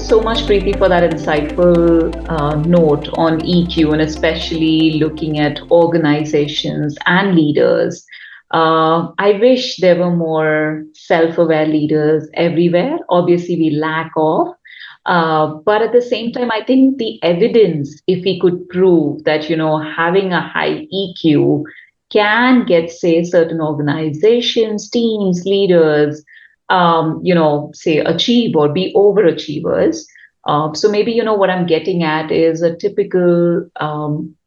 so much, Preeti, for that insightful note on EQ and especially looking at organizations and leaders. I wish there were more self aware leaders everywhere. Obviously, we lack of. But at the same time, I think the evidence, if we could prove that, having a high EQ can get, say, certain organizations, teams, leaders, say achieve or be overachievers. So maybe, what I'm getting at is a typical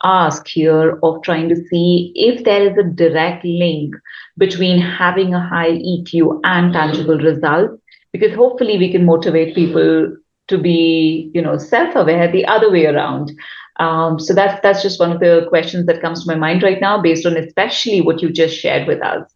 ask here of trying to see if there is a direct link between having a high EQ and tangible results, because hopefully we can motivate people to be, self-aware the other way around. So that's just one of the questions that comes to my mind right now, based on especially what you just shared with us.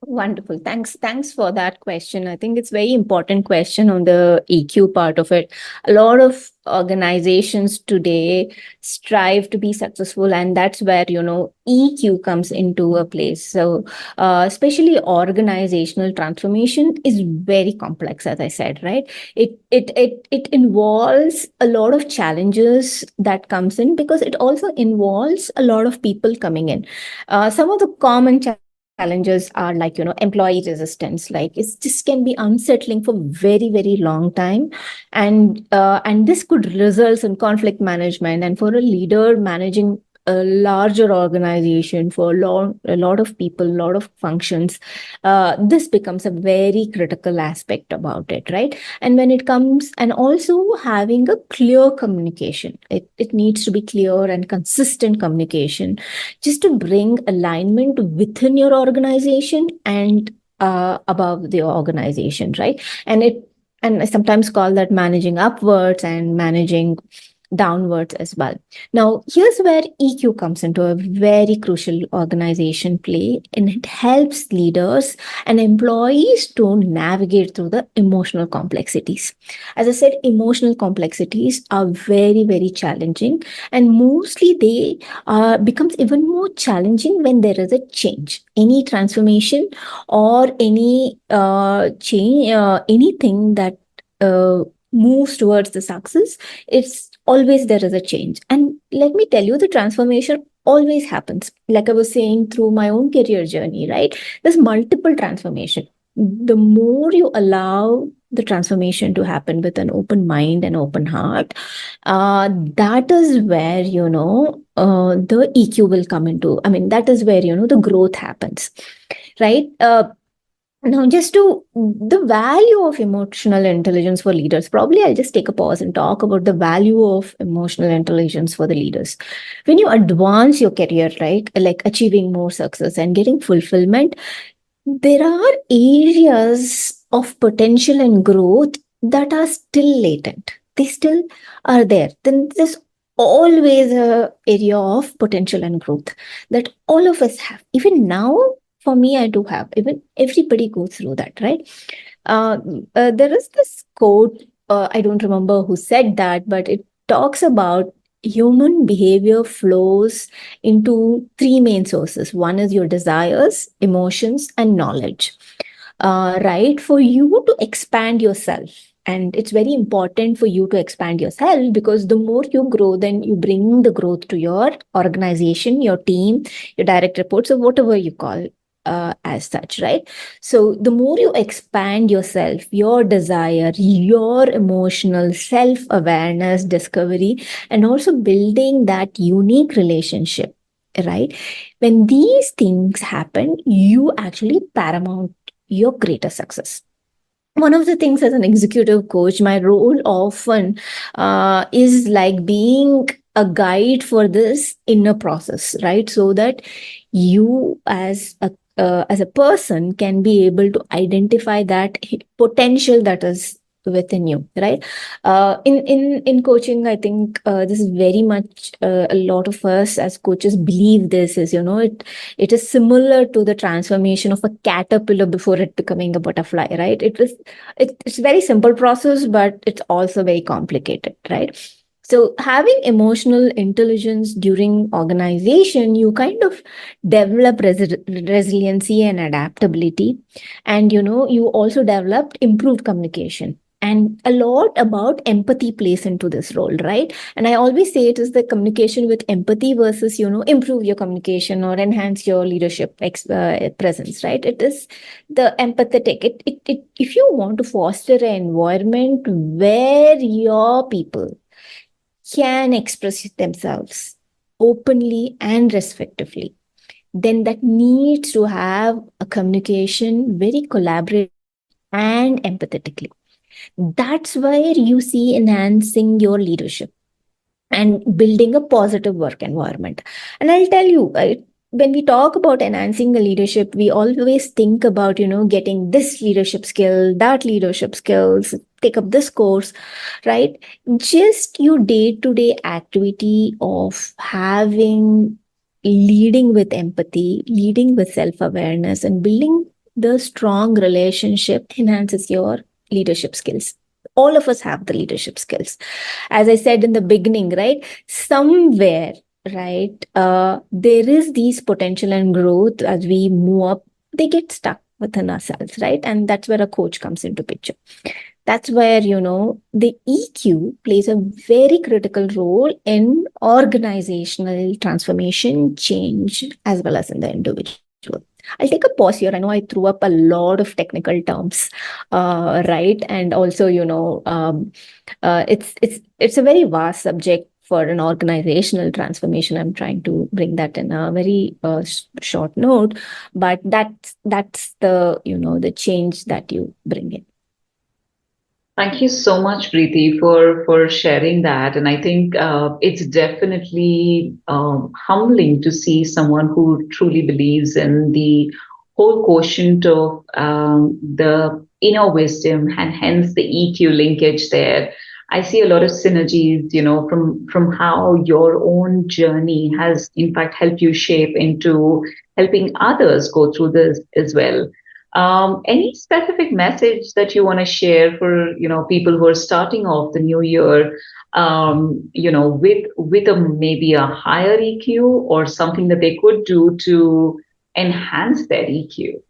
Wonderful. Thanks for that question. I think it's very important question on the EQ part of it. A lot of organizations today strive to be successful, and that's where, EQ comes into a place. So, especially organizational transformation is very complex, as I said, right? It involves a lot of challenges that comes in, because it also involves a lot of people coming in. Some of the common challenges are like, employee resistance. Like, it just can be unsettling for very, very long time, and this could result in conflict management. And for a leader managing a larger organization for a lot of people, a lot of functions, this becomes a very critical aspect about it, right? And when it comes, and also having a clear communication, it needs to be clear and consistent communication, just to bring alignment within your organization and above the organization, right? And I sometimes call that managing upwards and managing downwards as well. Now, here's where EQ comes into a very crucial organization play, and it helps leaders and employees to navigate through the emotional complexities. As I said, emotional complexities are very, very challenging, and mostly they becomes even more challenging when there is a change, any transformation, or any change, anything that moves towards the success. It's always there is a change. And let me tell you, the transformation always happens. Like I was saying, through my own career journey, right? There's multiple transformation. The more you allow the transformation to happen with an open mind and open heart, that is where, the EQ will come into. I mean, that is where, the growth happens, right? Now, just to the value of emotional intelligence for leaders, probably I'll just take a pause and talk about the value of emotional intelligence for the leaders. When you advance your career, right, like achieving more success and getting fulfillment, there are areas of potential and growth that are still latent. They still are there. Then there's always a area of potential and growth that all of us have. Even now, for me, I do have. Even everybody goes through that, right? There is this quote, I don't remember who said that, but it talks about human behavior flows into three main sources. One is your desires, emotions, and knowledge. Right? For you to expand yourself, and it's very important for you to expand yourself, because the more you grow, then you bring the growth to your organization, your team, your direct reports, or whatever you call as such, right? So the more you expand yourself, your desire, your emotional self-awareness, discovery, and also building that unique relationship, right? When these things happen, you actually paramount your greater success. One of the things as an executive coach, my role often is like being a guide for this inner process, right? So that you as a person can be able to identify that potential that is within you, right? In coaching, I think this is very much a lot of us as coaches believe this is, it is similar to the transformation of a caterpillar before it becoming a butterfly, right? It's a very simple process, but it's also very complicated, right? So having emotional intelligence during organization, you kind of develop resiliency and adaptability. And, you also developed improved communication. And a lot about empathy plays into this role, right? And I always say it is the communication with empathy versus, improve your communication or enhance your leadership presence, right? It is the empathetic. If you want to foster an environment where your people can express themselves openly and respectively, then that needs to have a communication very collaboratively and empathetically. That's where you see enhancing your leadership and building a positive work environment. And I'll tell you, when we talk about enhancing the leadership, we always think about, getting this leadership skill, that leadership skills, take up this course, right? Just your day to day activity of having leading with empathy, leading with self awareness, and building the strong relationship enhances your leadership skills. All of us have the leadership skills, as I said in the beginning, right? Somewhere, right, there is these potential and growth as we move up, they get stuck within ourselves, right? And that's where a coach comes into picture. That's where, the EQ plays a very critical role in organizational transformation, change, as well as in the individual. I'll take a pause here. I know I threw up a lot of technical terms, right? And also, it's a very vast subject for an organizational transformation. I'm trying to bring that in a very short note, but that's the the change that you bring in. Thank you so much, Preeti, for sharing that. And I think it's definitely humbling to see someone who truly believes in the whole quotient of the inner wisdom and hence the EQ linkage there. I see a lot of synergies, from how your own journey has in fact helped you shape into helping others go through this as well. Any specific message that you want to share for people who are starting off the new year, with a maybe a higher EQ or something that they could do to enhance their EQ?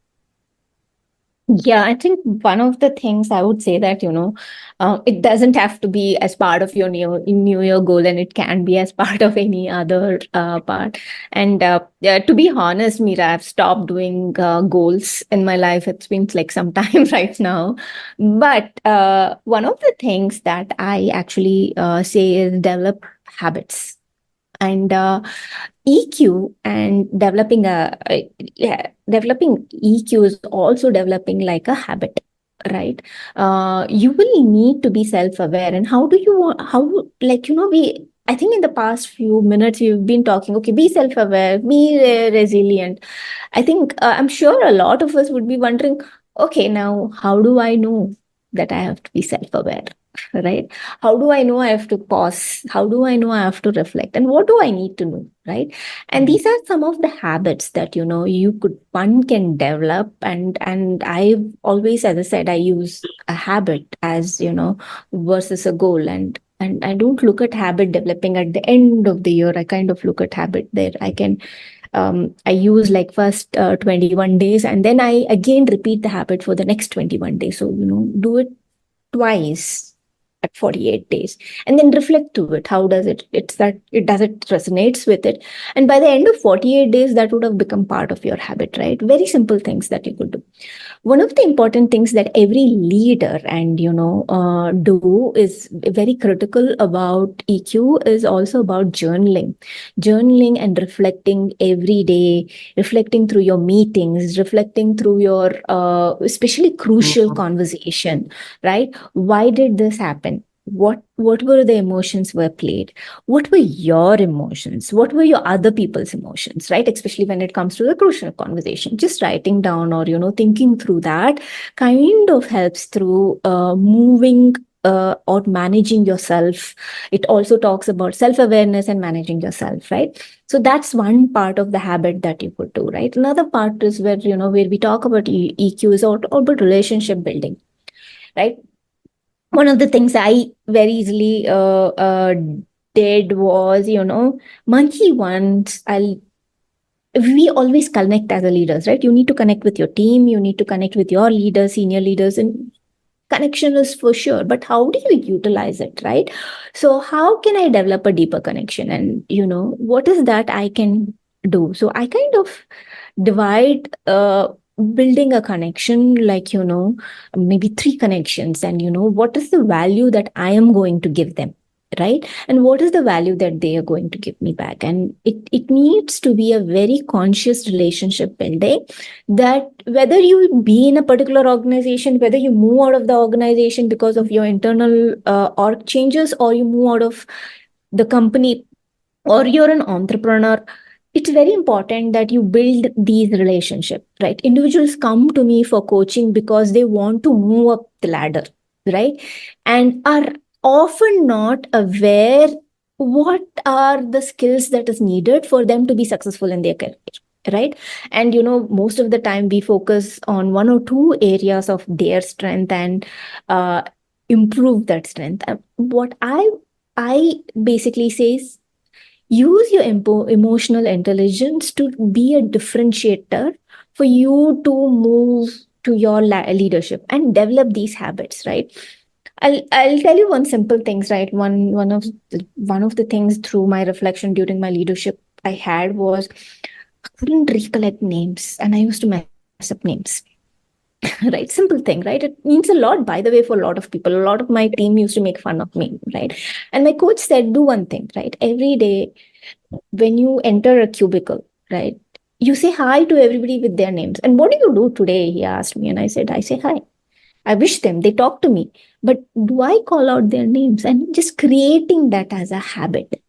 Yeah, I think one of the things I would say that, it doesn't have to be as part of your new year goal, and it can be as part of any other part. And yeah, to be honest, Meera, I've stopped doing goals in my life. It's been like some time right now. But one of the things that I actually say is develop habits. And EQ and developing EQ is also developing like a habit, right? You will need to be self-aware. And how do you want, how, like, I think in the past few minutes, you've been talking, okay, be self-aware, be resilient. I think I'm sure a lot of us would be wondering, okay, now how do I know that I have to be self-aware? Right? How do I know I have to pause? How do I know I have to reflect? And what do I need to know? Right? And these are some of the habits that one can develop. And I always, as I said, I use a habit as versus a goal. And I don't look at habit developing at the end of the year. I kind of look at habit there. I use like first 21 days, and then I again repeat the habit for the next 21 days. So, do it twice at 48 days, and then reflect to it. How does it resonates with it? And by the end of 48 days, that would have become part of your habit, right? Very simple things that you could do. One of the important things that every leader and do is very critical about EQ is also about journaling and reflecting every day, reflecting through your meetings, reflecting through your especially crucial Mhm. conversation, right? Why did this happen? What were the emotions were played? What were your emotions? What were your other people's emotions, right? Especially when it comes to the crucial conversation, just writing down or thinking through that kind of helps through moving or managing yourself. It also talks about self-awareness and managing yourself, right? So that's one part of the habit that you could do, right? Another part is where where we talk about EQ is all about relationship building, right? One of the things I very easily did was, monthly once, we always connect as a leaders, right? You need to connect with your team, you need to connect with your leaders, senior leaders, and connection is for sure, but how do you utilize it, right? So how can I develop a deeper connection, and what is that I can do? So I kind of divide building a connection, like maybe three connections, and what is the value that I am going to give them, right? And what is the value that they are going to give me back? And it needs to be a very conscious relationship building, that whether you be in a particular organization, whether you move out of the organization because of your internal org changes, or you move out of the company, or you're an entrepreneur, it's very important that you build these relationships, right? Individuals come to me for coaching because they want to move up the ladder, right? And are often not aware what are the skills that is needed for them to be successful in their career, right? And most of the time we focus on one or two areas of their strength, and uh, improve that strength. What I basically say is, use your emotional intelligence to be a differentiator for you to move to your leadership and develop these habits, right? I'll tell you one simple things, right? One of the things through my reflection during my leadership I had was, I couldn't recollect names, and I used to mess up names. Right? Simple thing, right? It means a lot, by the way, for a lot of people. A lot of my team used to make fun of me, right? And my coach said, do one thing, right? Every day when you enter a cubicle, right, you say hi to everybody with their names. And what do you do today? He asked me, and I said, I say hi. I wish them, they talk to me. But do I call out their names? And just creating that as a habit,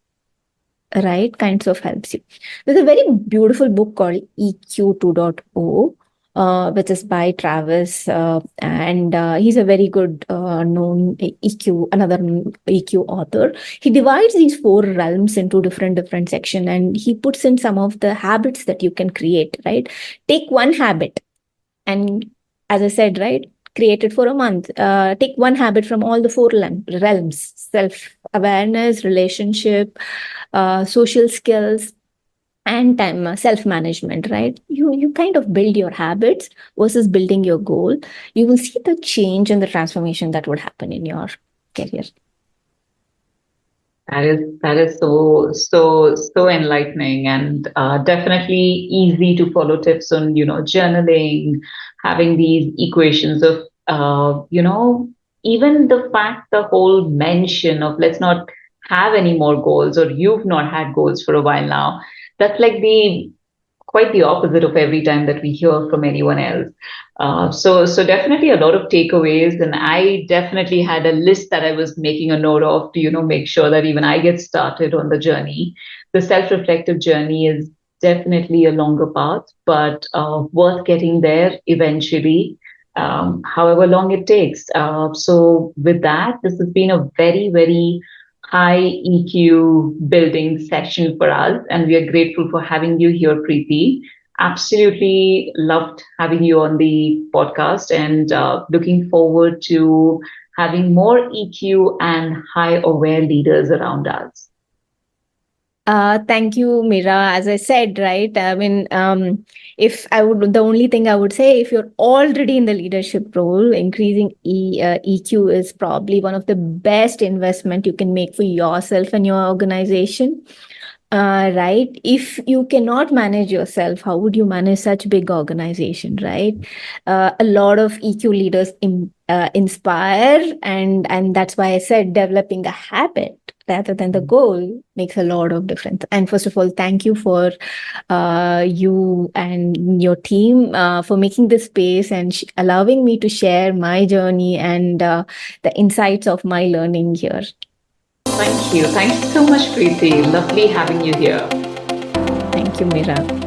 right, kinds of helps you. There's a very beautiful book called EQ 2.0, which is by Travis, and he's a very good known another EQ author. He divides these four realms into different section, and he puts in some of the habits that you can create, right? Take one habit, and as I said, right, create it for a month. Take one habit from all the four realms: self awareness, relationship, social skills, and time self management, right? You kind of build your habits versus building your goal. You will see the change and the transformation that would happen in your career. That is so enlightening, and definitely easy to follow tips on journaling, having these equations of even the whole mention of let's not have any more goals, or you've not had goals for a while now. That's like the quite the opposite of every time that we hear from anyone else. So definitely a lot of takeaways, and I definitely had a list that I was making a note of to make sure that even I get started on the journey. The self-reflective journey is definitely a longer path, but worth getting there eventually. However long it takes. So, with that, this has been a very, very high EQ building session for us, and we are grateful for having you here, Preeti. Absolutely loved having you on the podcast, and looking forward to having more EQ and high aware leaders around us. Thank you, Meera. As I said, right? I mean, if I would, the only thing I would say, if you're already in the leadership role, increasing EQ is probably one of the best investment you can make for yourself and your organization. Right? If you cannot manage yourself, how would you manage such big organization, right? A lot of EQ leaders inspire, and that's why I said developing a habit rather than the goal makes a lot of difference. And first of all, thank you for you and your team for making this space and allowing me to share my journey and the insights of my learning here. Thank you. Thank you so much, Preeti. Lovely having you here. Thank you, Meera.